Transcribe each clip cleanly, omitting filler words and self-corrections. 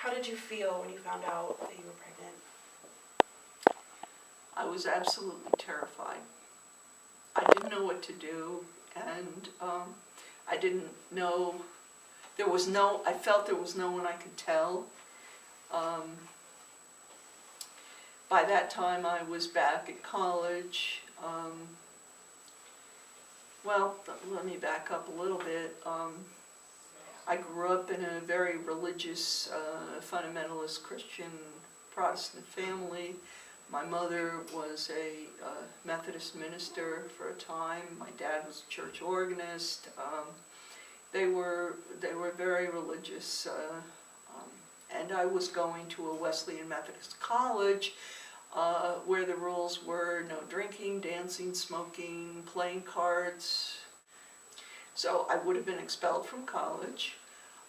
How did you feel when you found out that you were pregnant? I was absolutely terrified. I didn't know what to do, and I didn't know, I felt there was no one I could tell. By that time I was back at college. Well, let me back up a little bit. I grew up in a very religious, fundamentalist Christian Protestant family. My mother was a Methodist minister for a time. My dad was a church organist. They were very religious, and I was going to a Wesleyan Methodist college where the rules were no drinking, dancing, smoking, playing cards. So I would have been expelled from college.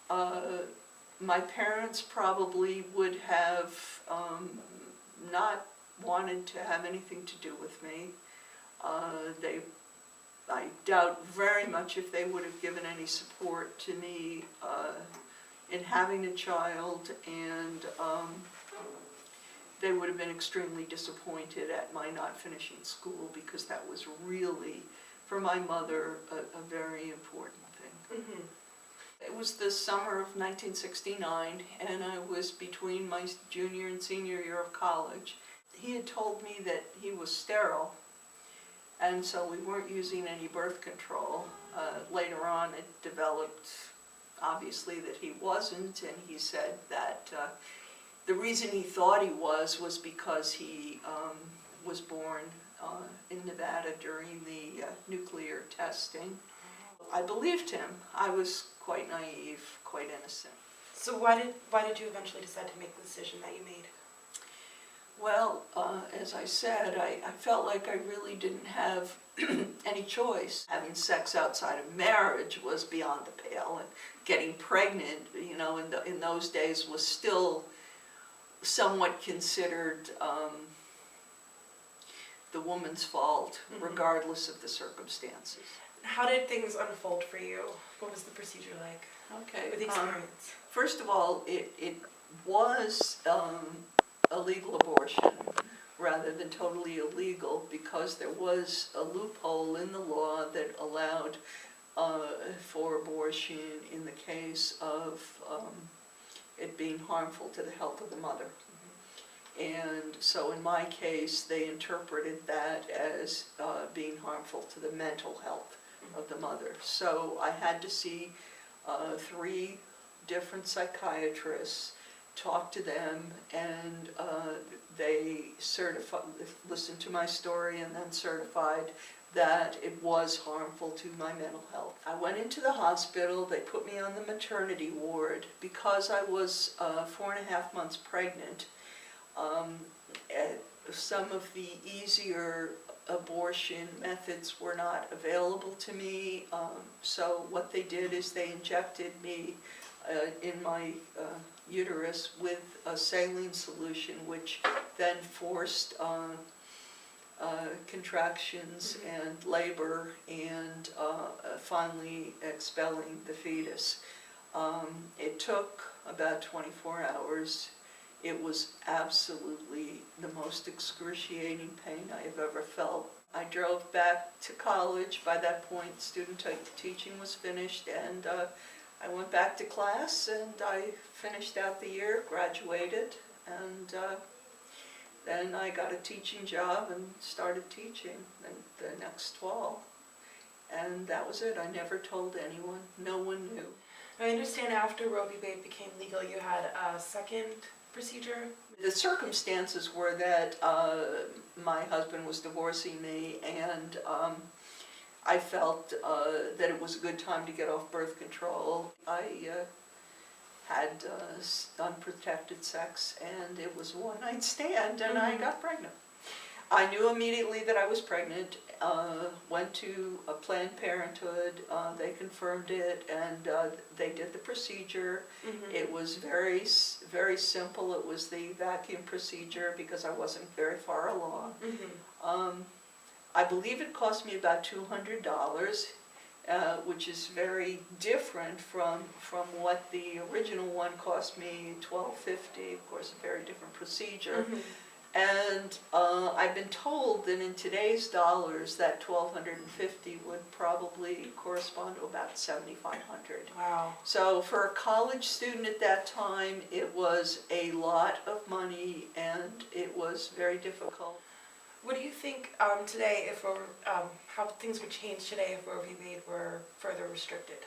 My parents probably would have not wanted to have anything to do with me. I doubt very much if they would have given any support to me in having a child, and they would have been extremely disappointed at my not finishing school, because that was really, for my mother, a very important thing. Mm-hmm. It was the summer of 1969, and I was between my junior and senior year of college. He had told me that he was sterile, and so we weren't using any birth control. Later on it developed, obviously, that he wasn't, and he said that the reason he thought he was because he was born in Nevada during the nuclear testing. I believed him. I was quite naive, quite innocent. So why did you eventually decide to make the decision that you made? Well, as I said, I felt like I really didn't have any choice. Having sex outside of marriage was beyond the pale, and getting pregnant, you know, in those days was still somewhat considered the woman's fault, regardless of the circumstances. How did things unfold for you? What was the procedure like? Okay. With the experience? First of all, it was a legal abortion rather than totally illegal, because there was a loophole in the law that allowed for abortion in the case of it being harmful to the health of the mother. And so in my case, they interpreted that as being harmful to the mental health of the mother. So I had to see 3 different psychiatrists, talk to them, and they listened to my story and then certified that it was harmful to my mental health. I went into the hospital. They put me on the maternity ward. Because I was 4.5 months pregnant, some of the easier abortion methods were not available to me, so what they did is they injected me in my uterus with a saline solution, which then forced contractions and labor and finally expelling the fetus. It took about 24 hours. It was absolutely the most excruciating pain I have ever felt. I drove back to college. By that point, student teaching was finished, and I went back to class, and I finished out the year, graduated, and then I got a teaching job and started teaching the next fall. And that was it. I never told anyone. No one knew. I understand after Roe v. Wade became legal, you had a second procedure? The circumstances were that my husband was divorcing me, and I felt that it was a good time to get off birth control. I had unprotected sex, and it was a one-night stand, and I got pregnant. I knew immediately that I was pregnant, went to a Planned Parenthood, they confirmed it, and they did the procedure. It was very, very simple. It was the vacuum procedure because I wasn't very far along. I believe it cost me about $200. which is very different from what the original one cost me, $12.50, of course, a very different procedure. And I've been told that in today's dollars, that $1,250 would probably correspond to about $7,500. Wow. So for a college student at that time, it was a lot of money and it was very difficult. What do you think today, if how things would change today if Roe v. Wade were further restricted?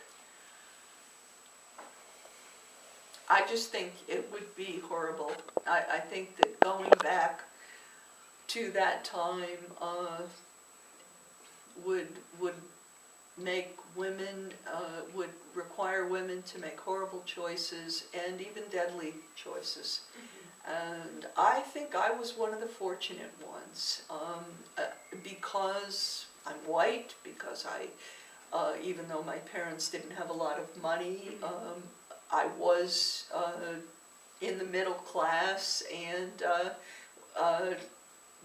I just think it would be horrible. I think that going back to that time would make women, would require women to make horrible choices and even deadly choices. And I think I was one of the fortunate ones because I'm white, because even though my parents didn't have a lot of money, I was in the middle class and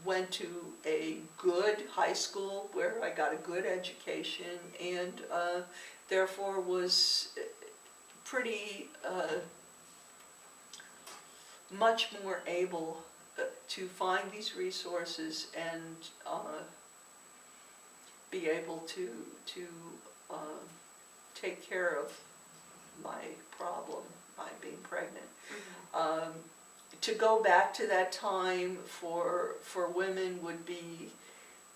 went to a good high school where I got a good education and therefore was pretty much more able to find these resources and be able to take care of my problem by being pregnant. To go back to that time for women would be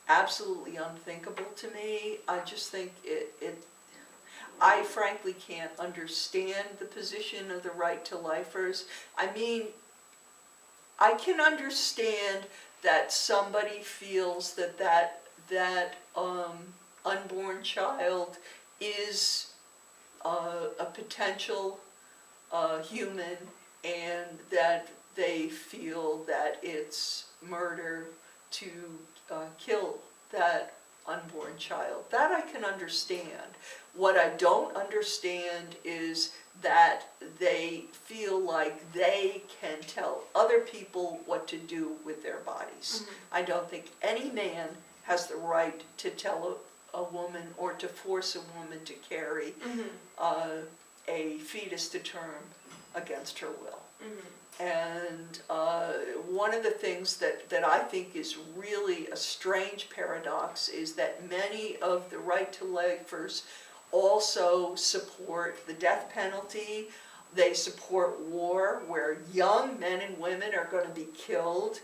absolutely unthinkable to me. I just think I frankly can't understand the position of the right to lifers. I mean, I can understand that somebody feels that unborn child is a potential human and that they feel that it's murder to kill that unborn child. That I can understand. What I don't understand is that they feel like they can tell other people what to do with their bodies. I don't think any man has the right to tell a woman or to force a woman to carry a fetus to term against her will. And one of the things that I think is really a strange paradox is that many of the right to lifers also support the death penalty. They support war, where young men and women are going to be killed.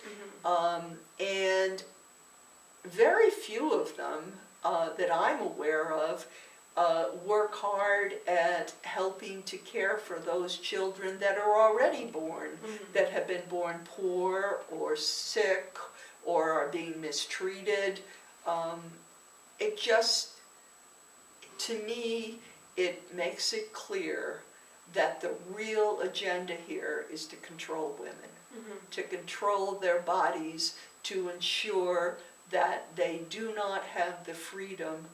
And very few of them that I'm aware of work hard at helping to care for those children that are already born, that have been born poor or sick or are being mistreated. It just, to me, it makes it clear that the real agenda here is to control women, to control their bodies, to ensure that they do not have the freedom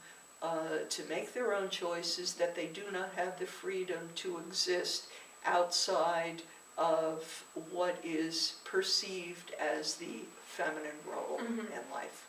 to make their own choices, that they do not have the freedom to exist outside of what is perceived as the feminine role in life.